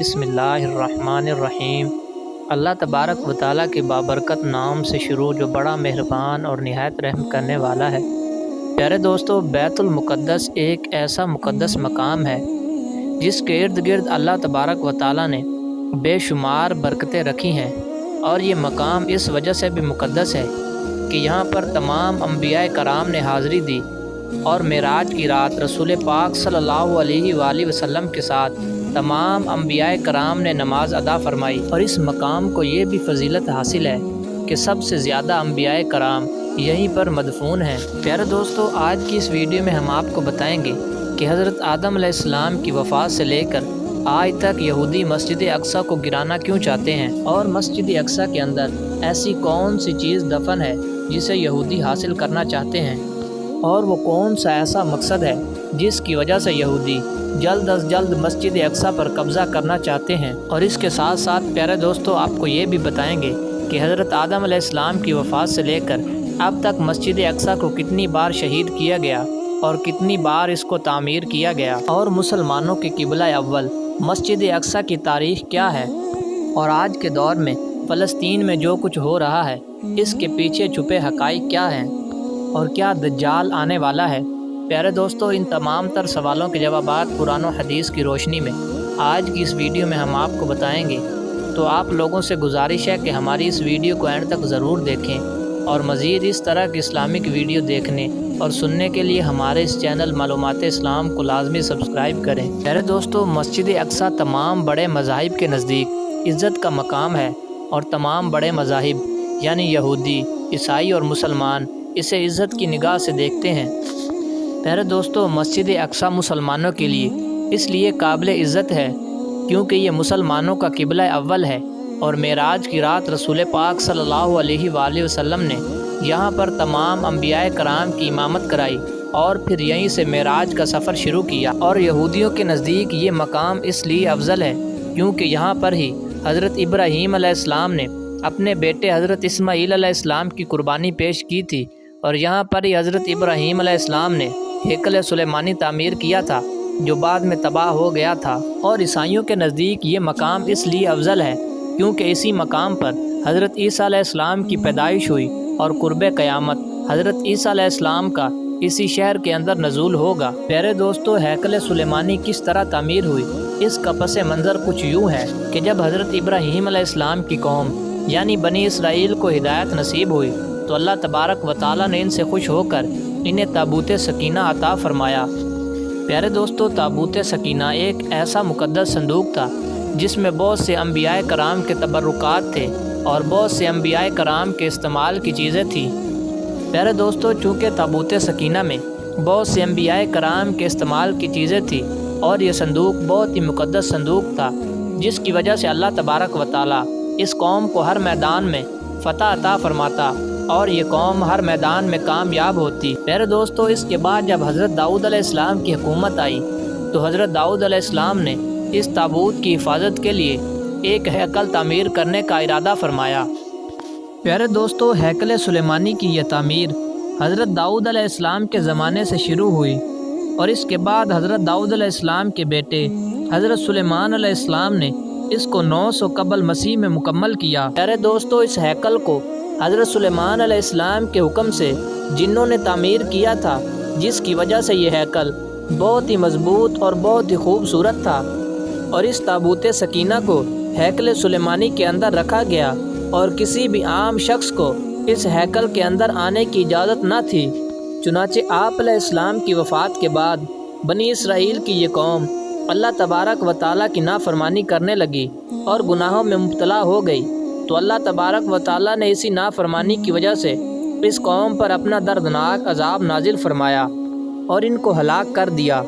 بسم اللہ الرحمن الرحیم۔ اللہ تبارک و تعالیٰ کے بابرکت نام سے شروع جو بڑا مہربان اور نہایت رحم کرنے والا ہے۔ پیارے دوستو، بیت المقدس ایک ایسا مقدس مقام ہے جس کے ارد گرد اللہ تبارک و تعالیٰ نے بے شمار برکتیں رکھی ہیں، اور یہ مقام اس وجہ سے بھی مقدس ہے کہ یہاں پر تمام انبیاء کرام نے حاضری دی، اور معراج کی رات رسول پاک صلی اللہ علیہ وآلہ وسلم کے ساتھ تمام انبیاء کرام نے نماز ادا فرمائی۔ اور اس مقام کو یہ بھی فضیلت حاصل ہے کہ سب سے زیادہ انبیاء کرام یہیں پر مدفون ہیں۔ پیارے دوستو، آج کی اس ویڈیو میں ہم آپ کو بتائیں گے کہ حضرت آدم علیہ السلام کی وفات سے لے کر آج تک یہودی مسجد اقصیٰ کو گرانا کیوں چاہتے ہیں، اور مسجد اقصیٰ کے اندر ایسی کون سی چیز دفن ہے جسے یہودی حاصل کرنا چاہتے ہیں، اور وہ کون سا ایسا مقصد ہے جس کی وجہ سے یہودی جلد از جلد مسجد اقصیٰ پر قبضہ کرنا چاہتے ہیں۔ اور اس کے ساتھ ساتھ پیارے دوستو، آپ کو یہ بھی بتائیں گے کہ حضرت آدم علیہ السلام کی وفات سے لے کر اب تک مسجد اقصیٰ کو کتنی بار شہید کیا گیا اور کتنی بار اس کو تعمیر کیا گیا، اور مسلمانوں کے قبلہ اول مسجد اقصیٰ کی تاریخ کیا ہے، اور آج کے دور میں فلسطین میں جو کچھ ہو رہا ہے اس کے پیچھے چھپے حقائق کیا ہیں، اور کیا دجال آنے والا ہے۔ پیارے دوستو، ان تمام تر سوالوں کے جوابات قرآن و حدیث کی روشنی میں آج کی اس ویڈیو میں ہم آپ کو بتائیں گے، تو آپ لوگوں سے گزارش ہے کہ ہماری اس ویڈیو کو اینڈ تک ضرور دیکھیں، اور مزید اس طرح کی اسلامک ویڈیو دیکھنے اور سننے کے لیے ہمارے اس چینل معلومات اسلام کو لازمی سبسکرائب کریں۔ پیارے دوستو، مسجد اقصیٰ تمام بڑے مذاہب کے نزدیک عزت کا مقام ہے، اور تمام بڑے مذاہب یعنی یہودی، عیسائی اور مسلمان اسے عزت کی نگاہ سے دیکھتے ہیں۔ پیارے دوستو، مسجد اقصیٰ مسلمانوں کے لیے اس لیے قابل عزت ہے کیونکہ یہ مسلمانوں کا قبلہ اول ہے، اور معراج کی رات رسول پاک صلی اللہ علیہ وآلہ وسلم نے یہاں پر تمام انبیاء کرام کی امامت کرائی، اور پھر یہیں سے معراج کا سفر شروع کیا۔ اور یہودیوں کے نزدیک یہ مقام اس لیے افضل ہے کیونکہ یہاں پر ہی حضرت ابراہیم علیہ السلام نے اپنے بیٹے حضرت اسماعیل علیہ السلام کی قربانی پیش کی تھی، اور یہاں پر ہی حضرت ابراہیم علیہ السلام نے ہیکل سلیمانی تعمیر کیا تھا جو بعد میں تباہ ہو گیا تھا۔ اور عیسائیوں کے نزدیک یہ مقام اس لیے افضل ہے کیونکہ اسی مقام پر حضرت عیسیٰ علیہ السلام کی پیدائش ہوئی، اور قرب قیامت حضرت عیسیٰ علیہ السلام کا اسی شہر کے اندر نزول ہوگا۔ پیارے دوستو، ہیکل سلیمانی کس طرح تعمیر ہوئی، اس کا پس منظر کچھ یوں ہے کہ جب حضرت ابراہیم علیہ السلام کی قوم یعنی بنی اسرائیل کو ہدایت نصیب ہوئی تو اللہ تبارک و تعالیٰ نے ان سے خوش ہو کر انہیں تابوت سکینہ عطا فرمایا۔ پیارے دوستو، تابوت سکینہ ایک ایسا مقدس صندوق تھا جس میں بہت سے انبیاء کرام کے تبرکات تھے، اور بہت سے انبیاء کرام کے استعمال کی چیزیں تھیں۔ پیارے دوستو، چونکہ تابوت سکینہ میں بہت سے انبیاء کرام کے استعمال کی چیزیں تھیں، اور یہ صندوق بہت ہی مقدس صندوق تھا، جس کی وجہ سے اللہ تبارک و تعالیٰ اس قوم کو ہر میدان میں فتح عطا فرماتا، اور یہ قوم ہر میدان میں کامیاب ہوتی۔ پیارے دوستو، اس کے بعد جب حضرت داؤد علیہ السلام کی حکومت آئی تو حضرت داؤد علیہ السلام نے اس تابوت کی حفاظت کے لیے ایک ہیکل تعمیر کرنے کا ارادہ فرمایا۔ پیارے دوستو، ہیکل سلیمانی کی یہ تعمیر حضرت داؤد علیہ السلام کے زمانے سے شروع ہوئی، اور اس کے بعد حضرت داؤد علیہ السلام کے بیٹے حضرت سلیمان علیہ السلام نے اس کو 900 قبل مسیح میں مکمل کیا۔ پیارے دوستو، اس ہیکل کو حضرت سلیمان علیہ السلام کے حکم سے جنوں نے تعمیر کیا تھا، جس کی وجہ سے یہ ہیکل بہت ہی مضبوط اور بہت ہی خوبصورت تھا، اور اس تابوت سکینہ کو ہیکل سلیمانی کے اندر رکھا گیا، اور کسی بھی عام شخص کو اس ہیکل کے اندر آنے کی اجازت نہ تھی۔ چنانچہ آپ علیہ السلام کی وفات کے بعد بنی اسرائیل کی یہ قوم اللہ تبارک و تعالیٰ کی نافرمانی کرنے لگی اور گناہوں میں مبتلا ہو گئی، تو اللہ تبارک و تعالیٰ نے اسی نافرمانی کی وجہ سے اس قوم پر اپنا دردناک عذاب نازل فرمایا اور ان کو ہلاک کر دیا۔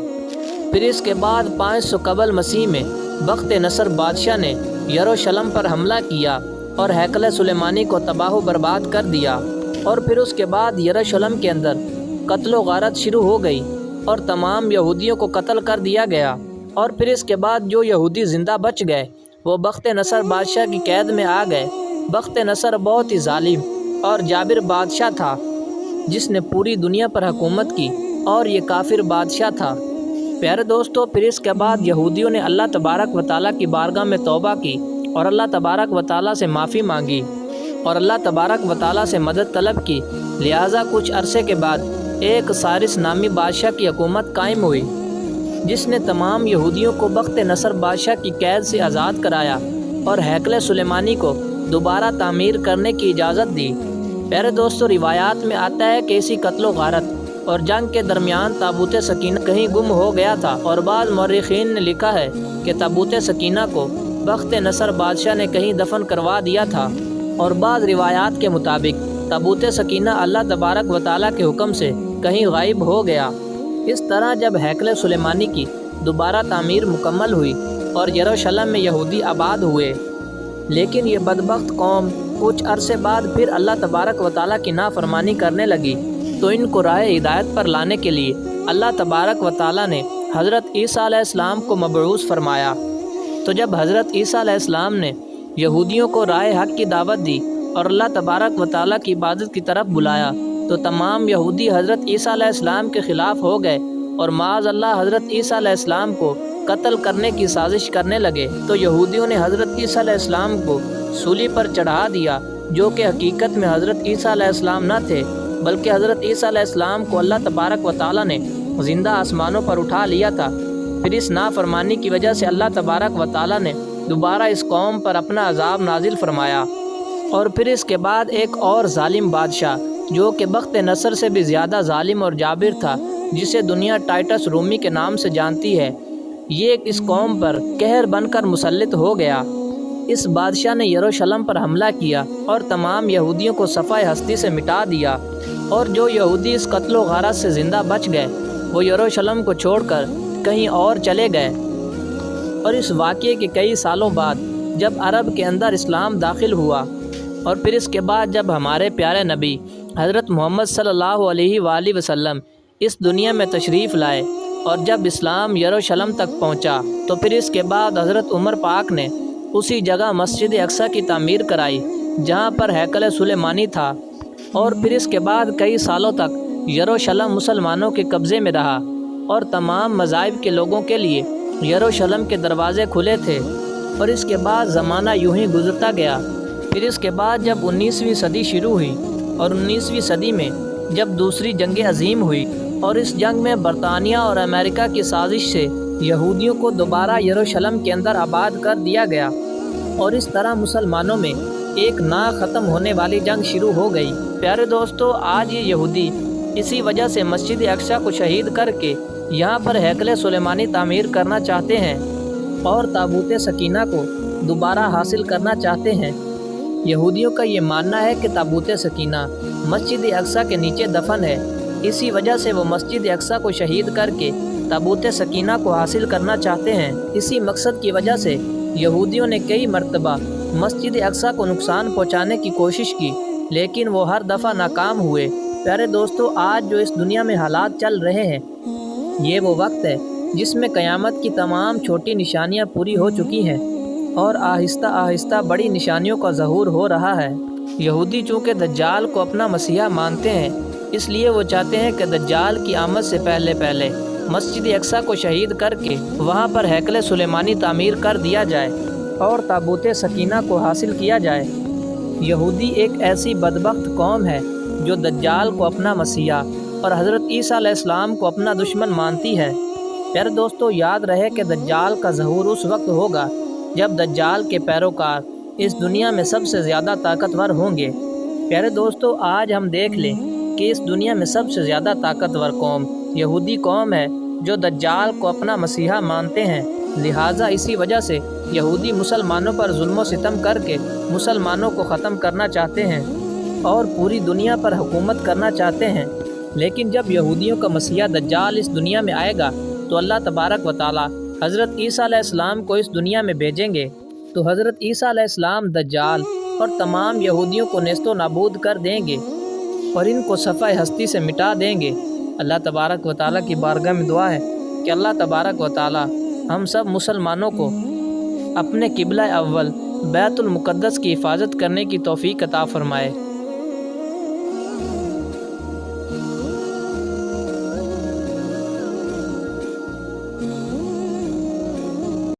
پھر اس کے بعد 500 قبل مسیح میں بخت نصر بادشاہ نے یروشلم پر حملہ کیا اور ہیکل سلیمانی کو تباہ و برباد کر دیا، اور پھر اس کے بعد یروشلم کے اندر قتل و غارت شروع ہو گئی، اور تمام یہودیوں کو قتل کر دیا گیا۔ اور پھر اس کے بعد جو یہودی زندہ بچ گئے وہ بخت نصر بادشاہ کی قید میں آ گئے۔ بخت نصر بہت ہی ظالم اور جابر بادشاہ تھا جس نے پوری دنیا پر حکومت کی، اور یہ کافر بادشاہ تھا۔ پیارے دوستو، پھر اس کے بعد یہودیوں نے اللہ تبارک و تعالیٰ کی بارگاہ میں توبہ کی اور اللہ تبارک و تعالیٰ سے معافی مانگی اور اللہ تبارک و تعالیٰ سے مدد طلب کی۔ لہٰذا کچھ عرصے کے بعد ایک سارس نامی بادشاہ کی حکومت قائم ہوئی، جس نے تمام یہودیوں کو بخت نصر بادشاہ کی قید سے آزاد کرایا اور ہیکل سلیمانی کو دوبارہ تعمیر کرنے کی اجازت دی۔ پیارے دوستو، روایات میں آتا ہے کہ اسی قتل و غارت اور جنگ کے درمیان تابوت سکینہ کہیں گم ہو گیا تھا، اور بعض مورخین نے لکھا ہے کہ تابوت سکینہ کو بخت نصر بادشاہ نے کہیں دفن کروا دیا تھا، اور بعض روایات کے مطابق تابوت سکینہ اللہ تبارک و تعالیٰ کے حکم سے کہیں غائب ہو گیا۔ اس طرح جب ہیکل سلیمانی کی دوبارہ تعمیر مکمل ہوئی اور یروشلم میں یہودی آباد ہوئے، لیکن یہ بدبخت قوم کچھ عرصے بعد پھر اللہ تبارک و تعالیٰ کی نافرمانی کرنے لگی، تو ان کو راہ ہدایت پر لانے کے لیے اللہ تبارک و تعالیٰ نے حضرت عیسیٰ علیہ السلام کو مبعوث فرمایا۔ تو جب حضرت عیسیٰ علیہ السلام نے یہودیوں کو راہ حق کی دعوت دی اور اللہ تبارک و تعالیٰ کی عبادت کی طرف بلایا، تو تمام یہودی حضرت عیسیٰ علیہ السلام کے خلاف ہو گئے اور معاذ اللہ حضرت عیسیٰ علیہ السلام کو قتل کرنے کی سازش کرنے لگے۔ تو یہودیوں نے حضرت عیسیٰ علیہ السلام کو سولی پر چڑھا دیا، جو کہ حقیقت میں حضرت عیسیٰ علیہ السلام نہ تھے، بلکہ حضرت عیسیٰ علیہ السلام کو اللہ تبارک و تعالیٰ نے زندہ آسمانوں پر اٹھا لیا تھا۔ پھر اس نافرمانی کی وجہ سے اللہ تبارک و تعالیٰ نے دوبارہ اس قوم پر اپنا عذاب نازل فرمایا، اور پھر اس کے بعد ایک اور ظالم بادشاہ جو کہ بخت نصر سے بھی زیادہ ظالم اور جابر تھا، جسے دنیا ٹائٹس رومی کے نام سے جانتی ہے، یہ اس قوم پر قہر بن کر مسلط ہو گیا۔ اس بادشاہ نے یروشلم پر حملہ کیا اور تمام یہودیوں کو صفحہ ہستی سے مٹا دیا، اور جو یہودی اس قتل و غارت سے زندہ بچ گئے وہ یروشلم کو چھوڑ کر کہیں اور چلے گئے۔ اور اس واقعے کے کئی سالوں بعد جب عرب کے اندر اسلام داخل ہوا، اور پھر اس کے بعد جب ہمارے پیارے نبی حضرت محمد صلی اللہ علیہ وآلہ وسلم اس دنیا میں تشریف لائے، اور جب اسلام یروشلم تک پہنچا، تو پھر اس کے بعد حضرت عمر پاک نے اسی جگہ مسجد اقصیٰ کی تعمیر کرائی جہاں پر ہیکل سلیمانی تھا، اور پھر اس کے بعد کئی سالوں تک یروشلم مسلمانوں کے قبضے میں رہا، اور تمام مذاہب کے لوگوں کے لیے یروشلم کے دروازے کھلے تھے۔ اور اس کے بعد زمانہ یوں ہی گزرتا گیا۔ پھر اس کے بعد جب 19ویں صدی شروع ہوئی، اور 19ویں صدی میں جب دوسری جنگ عظیم ہوئی، اور اس جنگ میں برطانیہ اور امریکہ کی سازش سے یہودیوں کو دوبارہ یروشلم کے اندر آباد کر دیا گیا، اور اس طرح مسلمانوں میں ایک نا ختم ہونے والی جنگ شروع ہو گئی۔ پیارے دوستو، آج یہ یہودی اسی وجہ سے مسجد اقصیٰ کو شہید کر کے یہاں پر ہیکل سلیمانی تعمیر کرنا چاہتے ہیں اور تابوت سکینہ کو دوبارہ حاصل کرنا چاہتے ہیں۔ یہودیوں کا یہ ماننا ہے کہ تابوت سکینہ مسجد اقصیٰ کے نیچے دفن ہے، اسی وجہ سے وہ مسجد اقصیٰ کو شہید کر کے تابوت سکینہ کو حاصل کرنا چاہتے ہیں۔ اسی مقصد کی وجہ سے یہودیوں نے کئی مرتبہ مسجد اقصیٰ کو نقصان پہنچانے کی کوشش کی، لیکن وہ ہر دفعہ ناکام ہوئے۔ پیارے دوستو، آج جو اس دنیا میں حالات چل رہے ہیں، یہ وہ وقت ہے جس میں قیامت کی تمام چھوٹی نشانیاں پوری ہو چکی ہیں، اور آہستہ آہستہ بڑی نشانیوں کا ظہور ہو رہا ہے۔ یہودی چونکہ دجال کو اپنا مسیحا مانتے ہیں، اس لیے وہ چاہتے ہیں کہ دجال کی آمد سے پہلے مسجد اقصیٰ کو شہید کر کے وہاں پر ہیکل سلیمانی تعمیر کر دیا جائے اور تابوت سکینہ کو حاصل کیا جائے۔ یہودی ایک ایسی بدبخت قوم ہے جو دجال کو اپنا مسیحا اور حضرت عیسیٰ علیہ السلام کو اپنا دشمن مانتی ہے۔ پیارے دوستو، یاد رہے کہ دجال کا ظہور اس وقت ہوگا جب دجال کے پیروکار اس دنیا میں سب سے زیادہ طاقتور ہوں گے۔ پیارے دوستو، آج ہم دیکھ لیں کہ اس دنیا میں سب سے زیادہ طاقتور قوم یہودی قوم ہے جو دجال کو اپنا مسیحا مانتے ہیں۔ لہٰذا اسی وجہ سے یہودی مسلمانوں پر ظلم و ستم کر کے مسلمانوں کو ختم کرنا چاہتے ہیں اور پوری دنیا پر حکومت کرنا چاہتے ہیں۔ لیکن جب یہودیوں کا مسیحا دجال اس دنیا میں آئے گا تو اللہ تبارک و تعالی حضرت عیسیٰ علیہ السلام کو اس دنیا میں بھیجیں گے، تو حضرت عیسیٰ علیہ السلام دجال اور تمام یہودیوں کو نیست و نابود کر دیں گے اور ان کو صفحہ ہستی سے مٹا دیں گے۔ اللہ تبارک و تعالیٰ کی بارگاہ میں دعا ہے کہ اللہ تبارک و تعالیٰ ہم سب مسلمانوں کو اپنے قبلہ اول بیت المقدس کی حفاظت کرنے کی توفیق عطا فرمائے۔